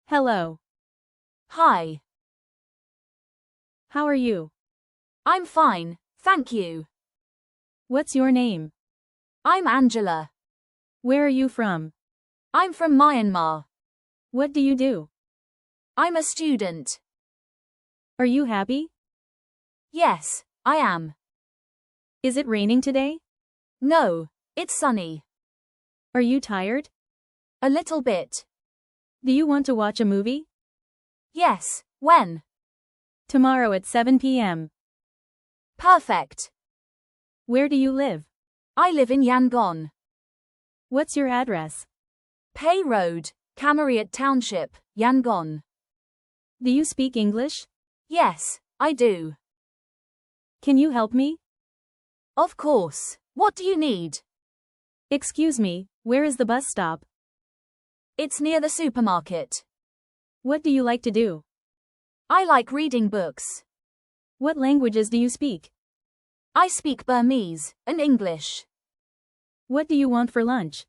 Hello. Hi. How are you? I'm fine, thank you. What's your name? I'm Angela. Where are you from? I'm from Myanmar. What do you do? I'm a student. Are you happy? Yes, I am. Is it raining today? No, it's sunny. Are you tired? A little bit. Do you want to watch a movie? Yes, when? Tomorrow at 7 p.m. Perfect. Where do you live? I live in Yangon. What's your address? Pei Road, Camariat Township, Yangon. Do you speak English? Yes, I do. Can you help me? Of course. What do you need? Excuse me, where is the bus stop? It's near the supermarket. What do you like to do? I like reading books. What languages do you speak? I speak Burmese and English. What do you want for lunch?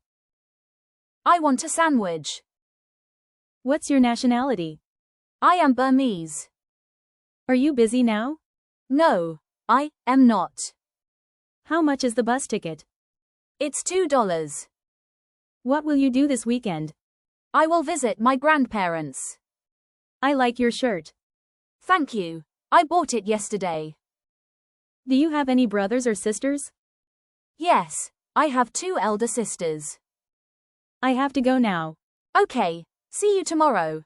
I want a sandwich. What's your nationality? I am Burmese. Are you busy now? No, I am not. How much is the bus ticket? It's $2. What will you do this weekend? I will visit my grandparents. I like your shirt. Thank you. I bought it yesterday. Do you have any brothers or sisters? Yes, I have 2 elder sisters. I have to go now. Okay, see you tomorrow.